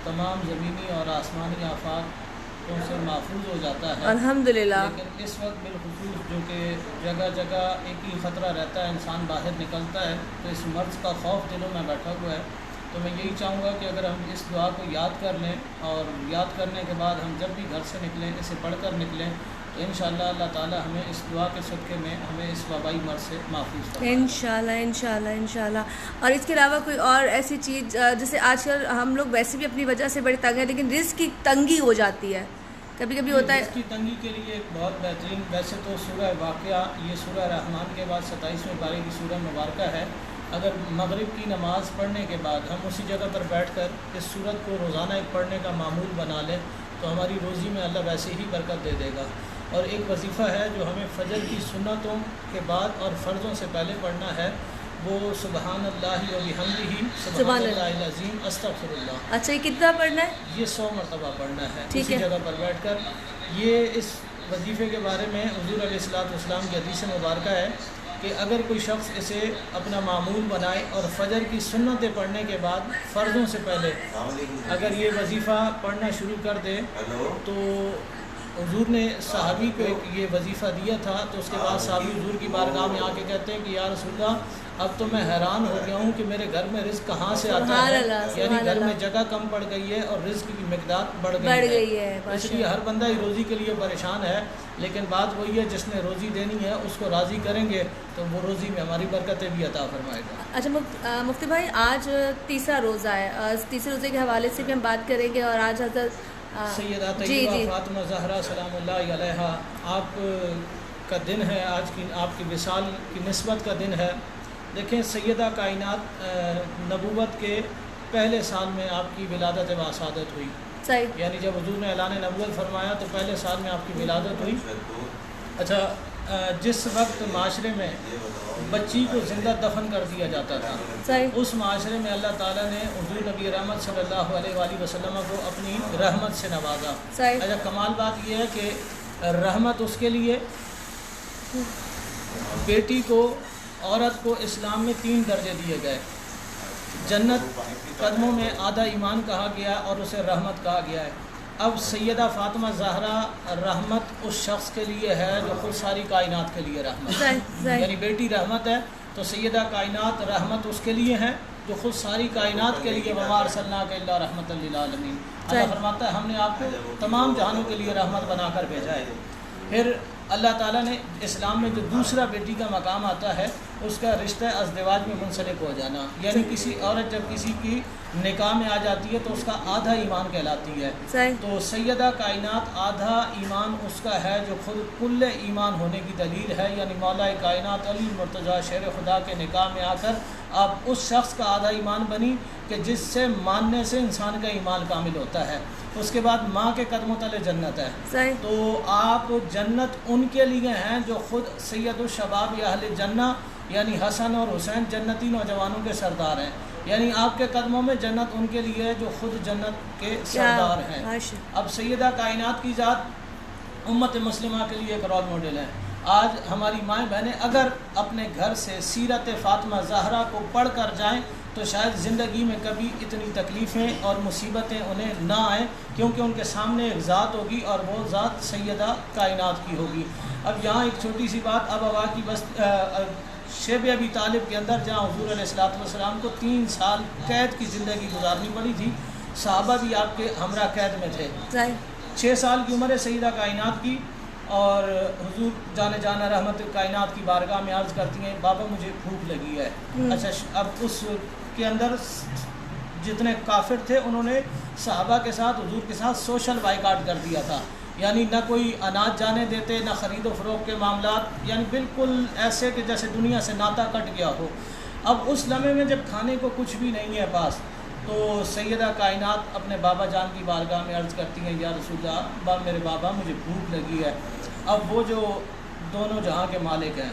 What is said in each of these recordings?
तमाम ज़मीनी और आसमानी आफातों से महफूज हो जाता है। अल्हम्दुलिल्लाह। लेकिन इस वक्त बिलखुसूस जो कि जगह जगह एक ही ख़तरा रहता है, इंसान बाहर निकलता है तो इस मर्ज़ का खौफ दिलों में बैठा हुआ है। तो मैं यही चाहूँगा कि अगर हम इस दुआ को याद कर लें और याद करने के बाद हम जब भी घर से निकलें इसे पढ़कर निकलें तो इंशाअल्लाह अल्लाह ताला हमें इस दुआ के सदक़े में हमें इस वबाई मर्ज़ से महफूज करें इंशाल्लाह इंशाल्लाह इंशाल्लाह। और इसके अलावा कोई और ऐसी चीज़ जैसे आजकल हम लोग वैसे भी अपनी वजह से बड़े तंग हैं, लेकिन रिज़्क़ की तंगी हो जाती है, कभी कभी होता है। इसकी तंगी के लिए एक बहुत बेहतरीन, वैसे तो सूरह वाक़िया ये सूरह रहमान के बाद 27वें पारे की सूरह मुबारका है। अगर मगरिब की नमाज़ पढ़ने के बाद हम उसी जगह पर बैठकर इस सूरत को रोज़ाना एक पढ़ने का मामूल बना लें तो हमारी रोज़ी में अल्लाह वैसे ही बरकत दे देगा। और एक वजीफ़ा है जो हमें फ़जर की सुन्नतों के बाद और फ़र्ज़ों से पहले पढ़ना है, वो सुबहानल्लाहि व बिहम्दिही सुबहानल्लाहिल अज़ीम अस्तग़फिरुल्लाह। अच्छा, ये कितना पढ़ना है? ये 100 मरतबा पढ़ना है ठीक उसी है। जगह पर बैठकर। ये इस वजीफ़े के बारे में हुज़ूर अलैहिस्सलाम की हदीस मुबारका है कि अगर कोई शख्स इसे अपना मामूल बनाए और फ़जर की सुन्नतें पढ़ने के बाद फ़र्ज़ों से पहले अगर ये वजीफ़ा पढ़ना शुरू कर दे तो हुज़ूर ने सहाबी को एक ये वजीफ़ा दिया था। तो उसके बाद सहाबी हुज़ूर की बारगाह में आके कहते हैं कि या रसूलल्लाह, अब तो मैं हैरान हो गया हूँ कि मेरे घर में रिज़्क़ कहाँ से आता है, यानी घर में जगह कम पड़ गई है और रिज़्क़ की मिक़दार बढ़ गई है। इसलिए हर बंदा ही रोज़ी के लिए परेशान है, लेकिन बात वही है जिसने रोज़ी देनी है उसको राज़ी करेंगे तो वो रोज़ी में हमारी बरकतें भी अता फरमाएगा। अच्छा मुफ्ती भाई, आज तीसरा रोज़ा है, तीसरे रोज़े के हवाले से भी हम बात करेंगे। और आज हज़रत सैयदा तय्यबा फ़ातिमा ज़हरा सलामुल्लाहि अलैहा आप का दिन है, आज की आपकी विसाल की निस्बत का दिन है। देखें, सैयदा कायनात नबूवत के पहले साल में आपकी विलादत व आसादत हुई, यानी जब हुज़ूर ने ऐलान नबूवत फरमाया तो पहले साल में आपकी विलादत हुई। अच्छा, जिस वक्त माशरे में बच्ची को ज़िंदा दफन कर दिया जाता था उस माशरे में अल्लाह ताला ने हुज़ूर नबी रहमत सल्लल्लाहु अलैहि वसल्लम को अपनी रहमत से नवाजा। अच्छा, कमाल बात यह है कि रहमत उसके लिए, बेटी को, औरत को इस्लाम में 3 दर्जे दिए गए। जन्नत कदमों में आधा ईमान कहा गया और उसे रहमत कहा गया है। अब सैयदा फ़ातिमा ज़हरा रहमत उस शख्स के लिए है जो खुद सारी कायनात के लिए रहमत है, यानी बेटी रहमत है तो सैयदा कायनात रहमत उसके लिए है जो खुद सारी कायनात के लिए वमा अरसलनाका इल्ला रहमतल लिल आलमीन। अल्लाह फरमाता है हमने आपको तमाम जहानों के लिए रहमत बनाकर भेजा है। फिर अल्लाह ताला ने इस्लाम में जो दूसरा बेटी का मकाम आता है उसका रिश्ता अज़दिवाज में मुंसलिक हो जाना, यानी किसी औरत जब किसी की निकाह में आ जाती है तो उसका आधा ईमान कहलाती है। तो सैयदा कायनात आधा ईमान उसका है जो खुद कुल्ले ईमान होने की दलील है, यानी मौला कायनात अली मुर्तज़ा शेर खुदा के निकाह में आकर आप उस शख्स का आधा ईमान बनी कि जिससे मानने से इंसान का ईमान कामिल होता है। उसके बाद माँ के कदमों तले जन्नत है, तो आप जन्नत उनके लिए हैं जो खुद सैयदुल शबाब या अहले जन्ना, यानी हसन और हुसैन जन्नती नौजवानों के सरदार हैं। यानी आपके कदमों में जन्नत उनके लिए है जो खुद जन्नत के सरदार हैं। अब सैयदा कायनात की ज़ात उम्मत मुस्लिमा के लिए एक रोल मॉडल है। आज हमारी माएँ बहनें अगर अपने घर से सीरत फ़ातिमा ज़हरा को पढ़ कर जाएँ तो शायद ज़िंदगी में कभी इतनी तकलीफ़ें और मुसीबतें उन्हें ना आए, क्योंकि उनके सामने एक ज़ात होगी और वो ज़ात सैयदा कायनात की होगी। अब यहाँ एक छोटी सी बात, अब हवा की बस शेब अबी तालिब के अंदर जहाँ हुज़ूर अलैहिस्सलाम को 3 साल कैद की ज़िंदगी गुजारनी पड़ी थी, सहाबा भी आपके हमरा कैद में थे। 6 साल की उम्र है सैयदा कायनात की, और हुज़ूर जाने जाना रहमत कायनात की बारगाह में अर्ज़ करती हैं बाबा मुझे भूख लगी है। अच्छा, अब उस के अंदर जितने काफिर थे उन्होंने सहाबा के साथ हुज़ूर के साथ सोशल बाइकाट कर दिया था, यानी ना कोई अनाज जाने देते, ना ख़रीदो फ़रोख्त के मामलात, यानी बिल्कुल ऐसे कि जैसे दुनिया से नाता कट गया हो। अब उस लम्हे में जब खाने को कुछ भी नहीं है पास, तो सैयदा कायनात अपने बाबा जान की बारगाह में अर्ज़ करती हैं या रसूलल्लाह, मेरे बाबा मुझे भूख लगी है। अब वो जो दोनों जहाँ के मालिक हैं,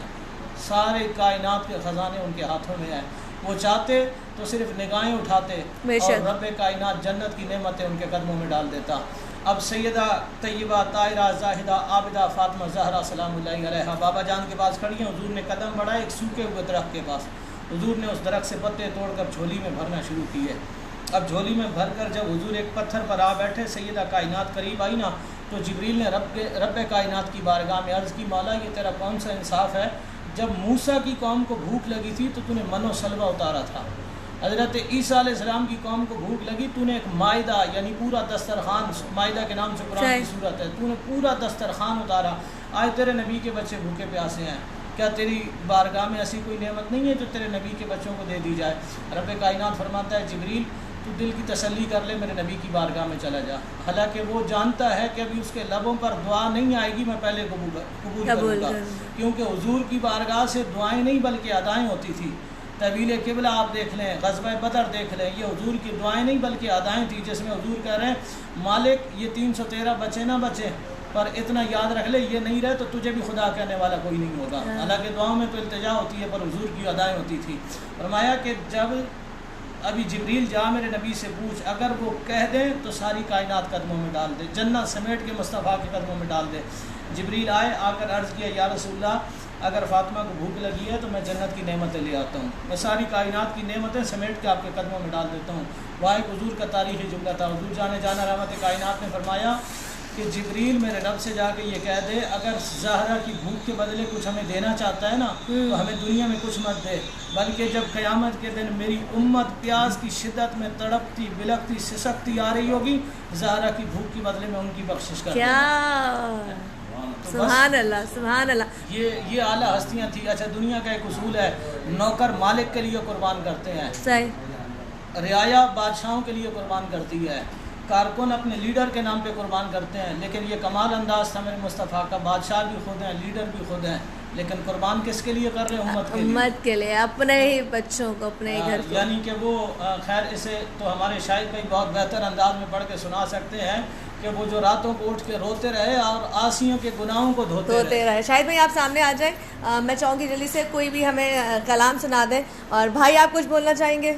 सारे कायनात के ख़जाने उनके हाथों में हैं, वो चाहते तो सिर्फ निगाहें उठाते और रब कायनात जन्नत की नेमतें उनके कदमों में डाल देता। अब सैयदा तय्यबा ताहिरा ज़ाहिदा आबिदा फ़ातिमा ज़हरा सलामुल्लाहि अलैहा बाबा जान के पास खड़ी हैं। हुज़ूर ने कदम बढ़ाए एक सूखे हुए दरख्त के पास, हुज़ूर ने उस दरख्त से पत्ते तोड़कर झोली में भरना शुरू किए। اب جھولی میں بھر کر جب حضور ایک پتھر پر آ بیٹھے، سیدہ کائنات قریب آئی نا، تو جبریل نے رب کائنات کی بارگاہ میں عرض کی، مولا یہ تیرا کون سا انصاف ہے، جب موسیٰ کی قوم کو بھوک لگی تھی تو تو نے من و سلوہ اتارا تھا، حضرت عیسیٰ علیہ السلام کی قوم کو بھوک لگی، تو نے ایک مائدہ یعنی پورا دسترخوان، مائدہ کے نام سے قرآن کی صورت ہے، تو نے پورا دسترخوان اتارا، آج تیرے نبی کے بچے بھوکے پیاسے ہیں، کیا تیری بارگاہ میں ایسی کوئی نعمت نہیں ہے جو تیرے نبی کے بچوں کو دے دی جائے؟ رب کائنات فرماتا ہے جبریل تو دل کی تسلی کر لے، میرے نبی کی بارگاہ میں چلا جا، حالانکہ وہ جانتا ہے کہ ابھی اس کے لبوں پر دعا نہیں آئے گی، میں پہلے قبول کروں گا، کیونکہ حضور کی بارگاہ سے دعائیں نہیں بلکہ ادائیں ہوتی تھی۔ طویل قبلہ آپ دیکھ لیں، غزوہ بدر دیکھ لیں، یہ حضور کی دعائیں نہیں بلکہ ادائیں تھیں، جس میں حضور کہہ رہے ہیں مالک یہ 313 بچے نہ بچے، پر اتنا یاد رکھ لے یہ نہیں رہے تو تجھے بھی خدا کہنے والا کوئی نہیں ہوگا۔ حالانکہ دعاؤں میں تو التجا ہوتی ہے، پر حضور کی ادائیں ہوتی تھی۔ فرمایا کہ جب ابھی جبریل جا میرے نبی سے پوچھ، اگر وہ کہہ دیں تو ساری کائنات قدموں میں ڈال دے، جنت سمیٹ کے مصطفیٰ کے قدموں میں ڈال دے۔ جبریل آئے، آ کر عرض کیا یا رسول اللہ اگر فاطمہ کو بھوک لگی ہے تو میں جنت کی نعمتیں لے آتا ہوں، میں ساری کائنات کی نعمتیں سمیٹ کے آپ کے قدموں میں ڈال دیتا ہوں۔ وہ ایک حضور کا تاریخی جملہ تھا، حضور جانے جانا رحمت کائنات نے فرمایا کہ جبریل میرے رب سے جا کے یہ کہہ دے اگر زہرا کی بھوک کے بدلے کچھ ہمیں دینا چاہتا ہے نا تو ہمیں دنیا میں کچھ مت دے، بلکہ جب قیامت کے دن میری امت پیاس کی شدت میں تڑپتی بلکتی سسکتی آ رہی ہوگی، زہرا کی بھوک کے بدلے میں ان کی بخشش کر کیا سبحان اللہ سبحان اللہ، یہ اعلیٰ ہستیاں تھیں۔ اچھا دنیا کا ایک اصول ہے، نوکر مالک کے لیے قربان کرتے ہیں، صحیح، رعایا بادشاہوں کے لیے قربان کرتی ہے، کارکن اپنے لیڈر کے نام پہ قربان کرتے ہیں، لیکن یہ کمال انداز تھا میرے مصطفیٰ کا، بادشاہ بھی خود ہیں، لیڈر بھی خود ہیں، لیکن قربان کس کے لیے کر رہے ہیں؟ امت کے لیے، اپنے ہی بچوں کو، اپنے ہی گھر کو۔ یعنی کہ وہ خیر اسے تو ہمارے شاہد بھائی بہت بہتر انداز میں پڑھ کے سنا سکتے ہیں کہ وہ جو راتوں کو اٹھ کے روتے رہے اور آسیوں کے گناہوں کو دھوتے رہے۔ شاہد بھائی آپ سامنے آ جائیں، میں چاہوں گی جلدی سے کوئی بھی ہمیں کلام سنا دیں، اور بھائی آپ کچھ بولنا چاہیں گے؟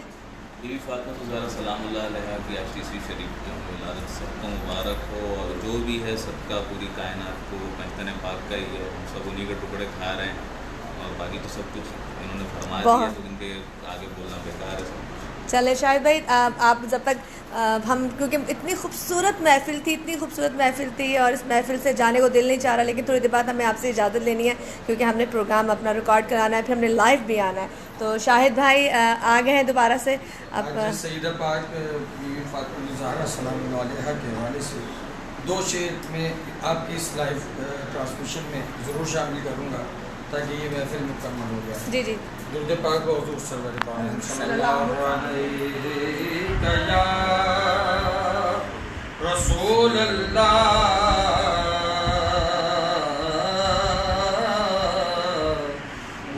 بیوی فاطمہ الزہرا سلام اللہ علیہ کی عشیسی شریف کی ولادت سب کو مبارک ہو، اور جو بھی ہے سب کا پوری کائنات کو مہتن پاک کا ہی ہے، ہم سب انہی کے ٹکڑے کھا رہے ہیں، اور باقی تو سب کچھ انہوں نے فرما دیا تو ان کے آگے بولنا بیکار ہے سب کچھ۔ چلے شاہد بھائی آپ جب تک ہم، کیونکہ اتنی خوبصورت محفل تھی اور اس محفل سے جانے کو دل نہیں چاہ رہا، لیکن تھوڑی دیر بعد ہمیں آپ سے اجازت لینی ہے کیونکہ ہم نے پروگرام اپنا ریکارڈ کرانا ہے، پھر ہم نے لائیو بھی آنا ہے۔ تو شاہد بھائی آ گئے ہیں دوبارہ سے۔ اب سیدہ پاک بیوی فاطمہ الزہرا سلام اللہ علیہ کے حوالے سے 2 شعر میں آپ کی اس لائیو ٹرانسمیشن میں ضرور شامل کروں گا تاکہ یہ محفل مکمل ہو جائے۔ جی جی، درود پاک و حضور سرور پاک صلی اللہ علیہ یا رسول اللہ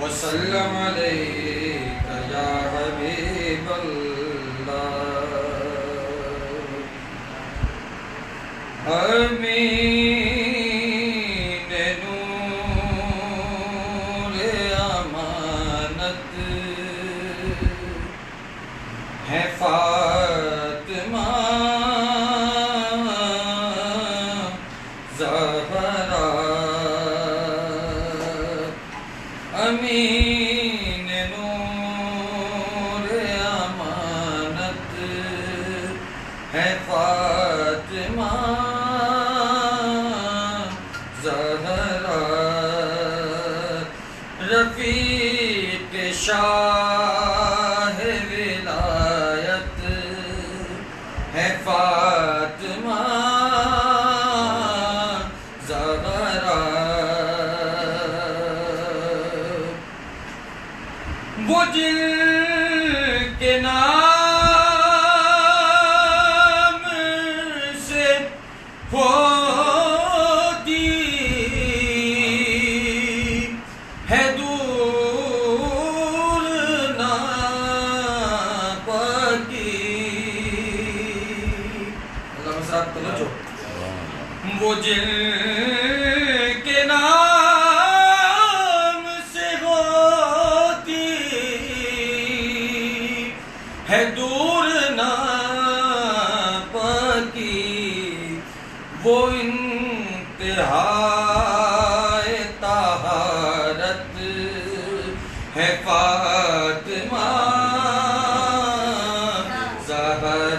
وسلم علیہ یا حبیب اللہ، آمین۔ فاطمہ زہرا امین نور امانت ہے، فاطمہ زہرا رفیق شاہ ولایت ہے، فاطمہ زہرا وہ جن کے نام سے ہوتی ہے دور نہ پاکی، اللہ صاحب توجہ، وہ جن کے نام ہے دور نہ پاکی، وہ انتہائے طہارت ہے، فاطمہ زہرا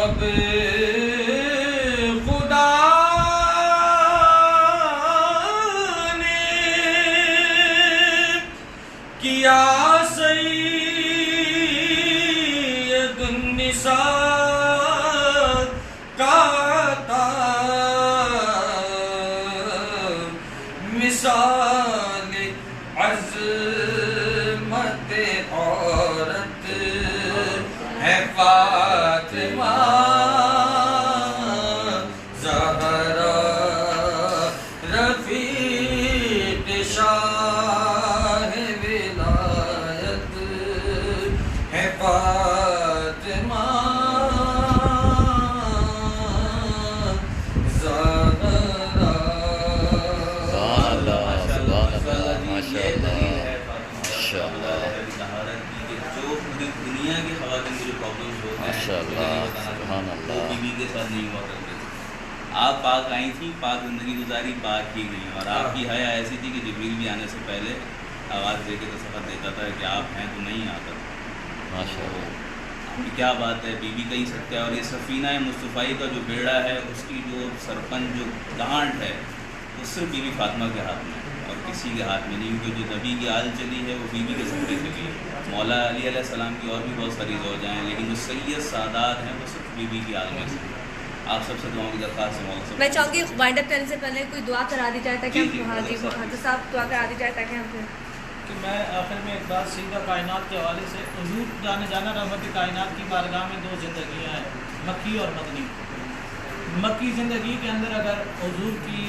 अब खुदा ने किया सैयदुन्निसा का अता, मिसाल अज़मत औरत है फातिमा ज़हरा, रफ़ीक़ शाह विलायत है फातिमा ज़हरा। दुनिया की ख़वातीन के जो प्रॉब्लम्स होते हैं वो बीवी के साथ नहीं हुआ करते थे। आप पाक आई थी, पाक ज़िंदगी गुजारी, पाक ही गई, और आपकी हया ऐसी थी कि जिब्रील भी आने से पहले आवाज़ दे के दस्तखत देता था कि आप हैं, तो नहीं आता था। माशाअल्लाह, क्या बात है, बीवी का ही सत्य है। और ये सफ़ीना मुस्तफ़ाई का जो बेड़ा है, उसकी जो सरपंच जो गांठ है, वो सिर्फ बीवी फातिमा के हाथ में है और किसी के हाथ में नहीं, क्योंकि जो नबी की आल चली है वो बीवी के सदक़े से चली है। मौला अली अलैहिस्सलाम की और भी बहुत सारी ज़ौजाएँ हैं, लेकिन जो सैयद सादात हैं वो सिर्फ बीवी की आल में से। आप सबसे दुआओं की दरख्वास्त है मौला। मैं चाहूँगी वाइंड अप करने से पहले कोई दुआ करा दी जाए ताकि जी, हम हाँ जी साहब दुआ करा दी जाए ताकि हम कि मैं आखिर में एक बात सैयदा कायनात के हवाले से, हुजूर जाना रहमत कायनात की बारगाह में दो ज़िंदगियाँ हैं, मक्की और मदनी। मक्की ज़िंदगी के अंदर अगर हुजूर की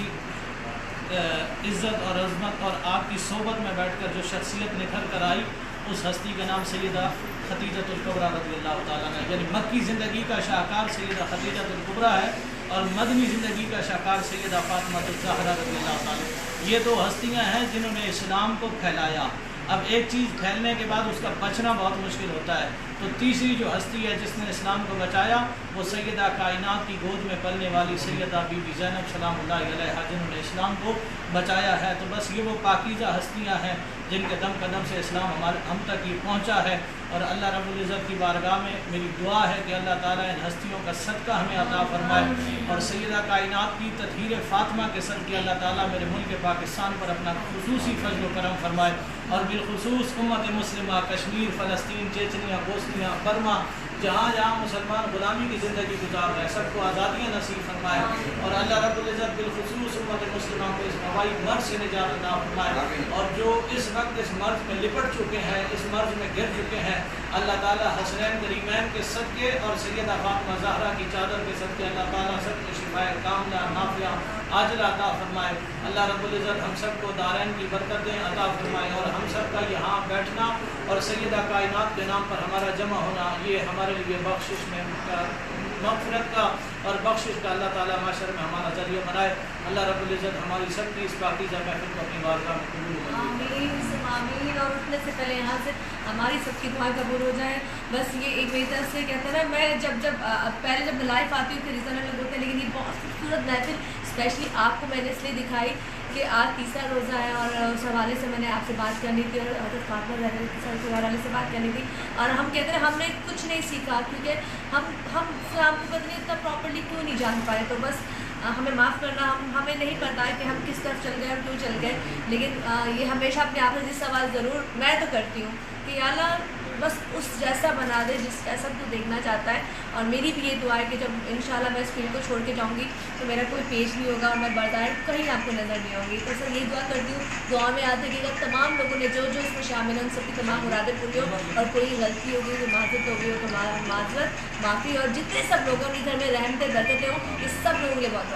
इज़्ज़त और अज़मत और आपकी सोबत में बैठकर जो शख्सियत निखर कर आई, उस हस्ती का नाम सैयदा खदीजतुल कुबरा रज़ियल्लाहु ताला अन्हा, यानी मक्की ज़िंदगी का शाहकार सैयदा खदीजतुल कुबरा है और मदनी ज़िंदगी का शाहकार सैयदा फातिमातुज़ ज़हरा रज़ियल्लाहु ताला। ये दो हस्तियाँ हैं जिन्होंने इस्लाम को फैलाया। अब एक चीज़ फैलने के बाद उसका बचना बहुत मुश्किल होता है, तो तीसरी जो हस्ती है जिसने इस्लाम को बचाया वो सैयदा कायनात की गोद में पलने वाली सैयदा बीबी ज़ैनब सलामुल्लाहि अलैहा, जिन्होंने इस्लाम को बचाया है। तो बस ये वो पाकीज़ा हस्तियाँ हैं जिनके दम कदम से इस्लाम हम तक ये पहुँचा है। और अल्लाह रब्बुल इज़्ज़त की बारगाह में मेरी दुआ है कि अल्लाह ताला इन हस्तियों का सदका हमें अता फरमाए और सैयदा कायनात की तत्हीर फातिमा के सदके अल्लाह ताला मेरे मुल्क पाकिस्तान पर अपना खुसूसी फजल व करम फरमाए और बिलखुसूस उम्मत मुस्लिमा कश्मीर, फ़लस्तीन, चेचनिया, बोस्निया, बर्मा, जहाँ जहाँ मुसलमान ग़ुलामी की ज़िंदगी गुजार रहे हैं, सबको आज़ादियाँ नसीब फरमाए और अल्लाह रब्बुल इज़्ज़त बिलखुसूस उम्मत मुस्लिमा को इस वबाई मर्ज़ से निजात अता फरमाए। और जो इस वक्त इस मर्ज़ में लिपट चुके हैं, इस मर्ज़ में गिर चुके हैं, अल्लाह ताला हसनैन करीमैन के सदके और सैयदा फातिमा ज़हरा की चादर के सदके अल्लाह ताला सबको शिफाए कामला नाफिया आजिला अता फरमाए। अल्लाह रब्बुल इज़्ज़त हम सबको दारैन की बरकतें अता फरमाए और हम सब का यहाँ बैठना और सैयदा कायनात के नाम पर हमारा जमा होना, ये हमारे लिए बख्शिश में मग़फ़िरत का और बख्शिश का अल्लाह ताला माशर में हमारा ज़रिया बनाए। अल्लाह रब्बुल इज़्ज़त हमारी सबकी इस पाकीज़ा महफ़िल को अपनी बारगाह में कबूल फरमाए। आमीन। और उठने से पहले यहाँ से हमारी सबकी दुआएं कबूल हो जाए। बस ये एक मेरी तरफ से कहते हैं ना, मैं पहले जब लाइव आती हूँ फिर रिजल्ट लोग होते हैं, लेकिन ये बहुत खूबसूरत महफिल स्पेशली आपको मैंने इसलिए दिखाई कि आज तीसरा रोज़ा है और उस हवाले से मैंने आपसे बात करनी थी और हज़रत फातिमा ज़हरा के हवाले से बात करनी थी। और हम कहते हैं हमने कुछ नहीं सीखा क्योंकि हम इस्लाम को पता नहीं इतना प्रॉपर्ली क्यों नहीं जान पाए। तो बस हमें माफ़ करना, हमें नहीं पता है कि हम किस तरफ चल गए और क्यों चल गए। लेकिन ये हमेशा अपने आप से सवाल ज़रूर मैं तो करती हूँ कि या अल्लाह बस उस जैसा बना दे जिस जैसा तू देखना चाहता है। और मेरी भी ये दुआ है कि जब इंशाल्लाह मैं इस फील्ड को छोड़ के जाऊँगी तो मेरा कोई पेज नहीं होगा और मैं बर्दाश्त कहीं आपको नज़र नहीं आऊँगी। तो सर यही दुआ करती हूँ, दुआ में याद रखिएगा तमाम लोगों ने जो इसमें शामिल हैं उन सबकी तमाम मुरादें पूरी हो और कोई गलती होगी तो माज़रत हो गई हो तो माज़रत माफ़ी। और जितने सब लोगों के घर में रहमतें बरकतें हों इस सब लोगों के लिए बहुत